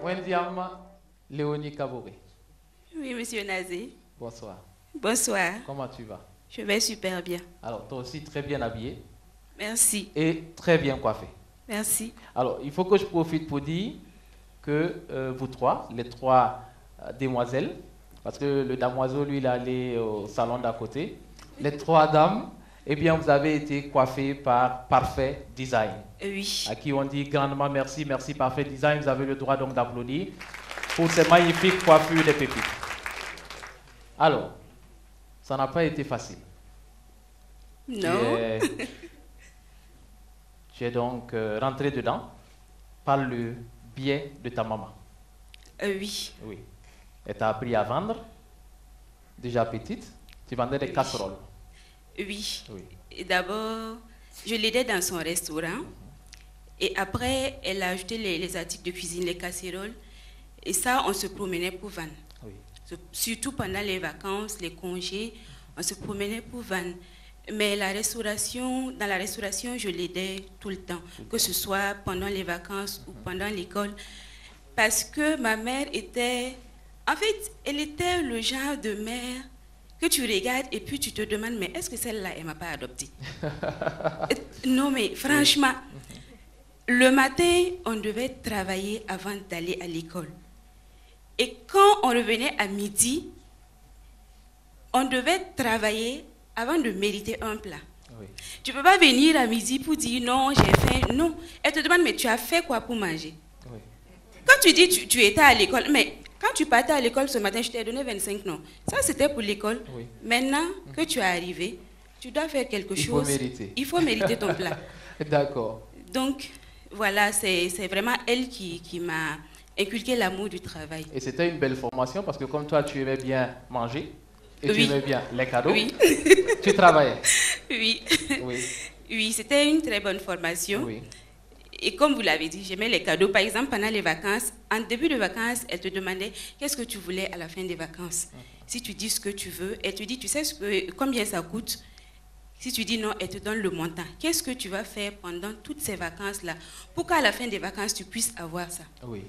Wendiam Léonie Kaboré. Oui, monsieur Nazé. Bonsoir. Bonsoir. Comment tu vas? Je vais super bien. Alors, toi aussi très bien habillé Merci. et très bien coiffé. Merci. Alors, il faut que je profite pour dire que vous trois, les trois demoiselles, parce que le damoiseau, lui, il est allé au salon d'à côté, les trois dames, eh bien, vous avez été coiffées par Parfait Design. Oui. À qui on dit grandement merci, merci Parfait Design. Vous avez le droit donc d'applaudir pour ces magnifiques coiffures des pépites. Alors, ça n'a pas été facile. Non. Tu es donc rentré dedans par le biais de ta maman. Oui. Oui. Elle t'a appris à vendre. Déjà petite, tu vendais des casseroles. Oui. Oui. Et d'abord, je l'aidais dans son restaurant. Et après, elle a ajouté les articles de cuisine, les casseroles. Et ça, on se promenait pour vendre. Oui. Surtout pendant les vacances, les congés, on se promenait pour vendre. Mais la restauration, dans la restauration, je l'aidais tout le temps, que ce soit pendant les vacances ou pendant l'école. Parce que ma mère était... En fait, elle était le genre de mère que tu regardes et puis tu te demandes, mais est-ce que celle-là, elle ne m'a pas adoptée? Non, mais franchement, le matin, on devait travailler avant d'aller à l'école. Et quand on revenait à midi, on devait travailler avant de mériter un plat. Oui. Tu ne peux pas venir à midi pour dire non, j'ai faim. Non. Elle te demande, mais tu as fait quoi pour manger? Oui. Quand tu dis tu étais à l'école, mais quand tu partais à l'école ce matin, je t'ai donné 25 noms. Ça, c'était pour l'école. Oui. Maintenant que tu es arrivé, tu dois faire quelque chose. Il faut mériter. Il faut mériter ton plat. D'accord. Donc, voilà, c'est vraiment elle qui m'a inculqué l'amour du travail. Et c'était une belle formation parce que comme toi, tu aimais bien manger et tu Oui. aimais bien les cadeaux, Oui. tu travaillais. Oui. Oui. Oui, c'était une très bonne formation. Oui. Et comme vous l'avez dit, j'aimais les cadeaux. Par exemple, pendant les vacances, en début de vacances, elle te demandait qu'est-ce que tu voulais à la fin des vacances. Si tu dis ce que tu veux, elle te dit, tu sais combien ça coûte? Si tu dis non, elle te donne le montant. Qu'est-ce que tu vas faire pendant toutes ces vacances-là pour qu'à la fin des vacances, tu puisses avoir ça? Oui.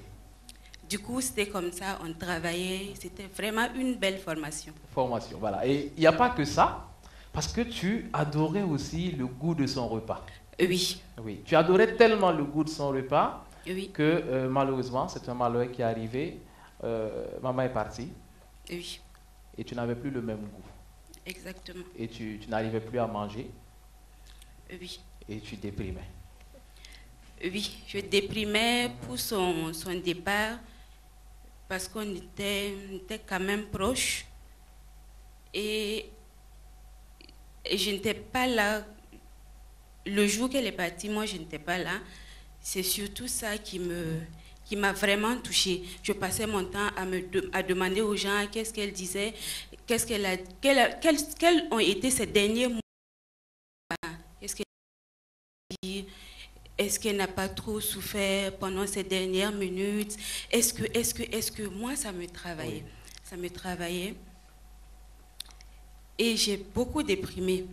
Du coup, c'était comme ça, on travaillait. C'était vraiment une belle formation. Formation, voilà. Et il n'y a pas que ça, parce que tu adorais aussi le goût de son repas. Oui. Oui. Tu adorais tellement le goût de son repas Oui. que malheureusement, c'est un malheur qui est arrivé. Maman est partie Oui. et tu n'avais plus le même goût. Exactement. Et tu n'arrivais plus à manger Oui. et tu déprimais. Oui, je déprimais pour son départ parce qu'on était quand même proches et je n'étais pas là. Le jour qu'elle est partie, moi je n'étais pas là. C'est surtout ça qui m'a vraiment touchée. Je passais mon temps à demander aux gens qu'est-ce qu'elle disait, quels ont été ses derniers mots. Est-ce qu'elle dit, est-ce qu'elle n'a pas trop souffert pendant ces dernières minutes? Est-ce que moi, ça me travaillait? Oui. Ça me travaillait. Et j'ai beaucoup déprimé.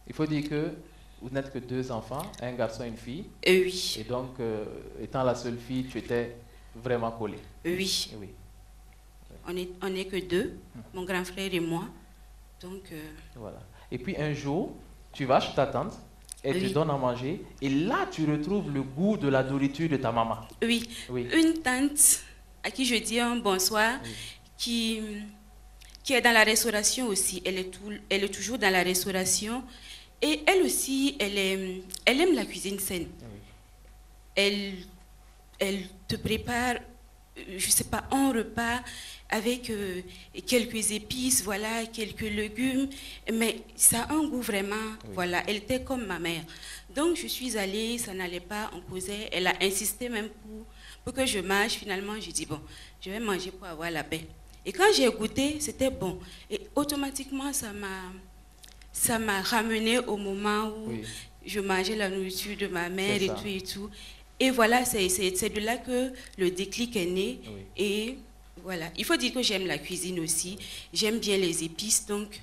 Il faut dire que vous n'êtes que 2 enfants, un garçon et une fille. Oui. Et donc, étant la seule fille, tu étais vraiment collée. Oui. Oui. On n'est que 2, mon grand frère et moi. Donc, Voilà. Et puis un jour, tu vas chez ta tante, elle te Oui. donne à manger, et là, tu retrouves le goût de la nourriture de ta maman. oui. Oui. Une tante à qui je dis un bonsoir, Oui. qui est dans la restauration aussi. Elle est toujours dans la restauration. Et elle aussi, elle aime la cuisine saine. Oui. Elle te prépare, je ne sais pas, un repas avec quelques épices, voilà, quelques légumes, mais ça a un goût vraiment, Oui. voilà, elle était comme ma mère. Donc je suis allée, ça n'allait pas, on causait, elle a insisté même pour que je mange. Finalement, j'ai dit, bon, je vais manger pour avoir la paix. Et quand j'ai goûté, c'était bon. Et automatiquement, ça m'a ramené au moment où Oui. je mangeais la nourriture de ma mère C'est et ça. tout et tout. Et voilà, c'est de là que le déclic est né. Oui. Et voilà, il faut dire que j'aime la cuisine aussi. J'aime bien les épices, donc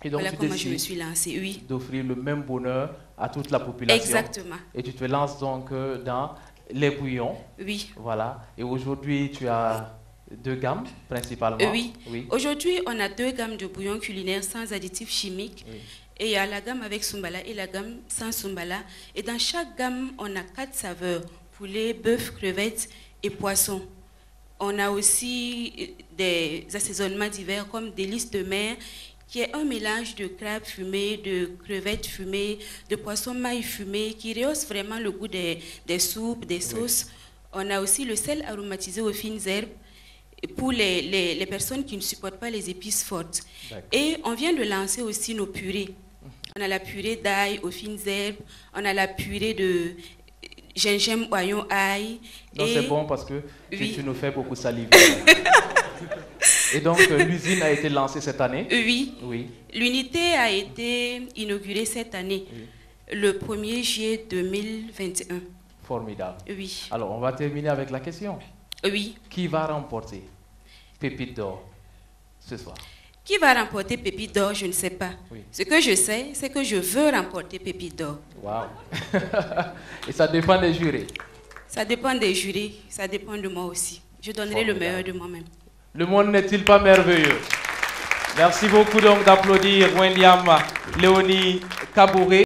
Et donc, voilà tu comment je me décides suis lancée. Oui, d'offrir le même bonheur à toute la population. exactement. Et tu te lances donc dans les bouillons. Oui. Voilà. Et aujourd'hui, tu as 2 gammes principalement. Oui. Aujourd'hui, on a 2 gammes de bouillons culinaires sans additifs chimiques. Oui. Et il y a la gamme avec Soumbala et la gamme sans Soumbala. Et dans chaque gamme, on a 4 saveurs: poulet, bœuf, crevettes et poisson. On a aussi des assaisonnements divers comme délices de mer, qui est un mélange de crabes fumés, de crevettes fumées, de poissons mailles fumés, qui rehausse vraiment le goût des soupes, des sauces. Oui. On a aussi le sel aromatisé aux fines herbes pour les personnes qui ne supportent pas les épices fortes. Et on vient de lancer aussi nos purées. On a la purée d'ail aux fines herbes, on a la purée de gingembre, oignon, ail. Donc c'est bon parce que tu nous fais beaucoup saliver. Et donc l'usine a été lancée cette année? Oui. L'unité a été inaugurée cette année, le 1er juillet 2021. Formidable. Oui. Alors on va terminer avec la question. Oui. Qui va remporter Pépite d'or ce soir? Qui va remporter Pépite d'or, je ne sais pas. Oui. Ce que je sais, c'est que je veux remporter Pépite d'or. Waouh. Et ça dépend des jurés? Ça dépend des jurés, ça dépend de moi aussi. Je donnerai le meilleur de moi-même. Le monde n'est-il pas merveilleux? Merci beaucoup donc d'applaudir William Léonie Kabouré.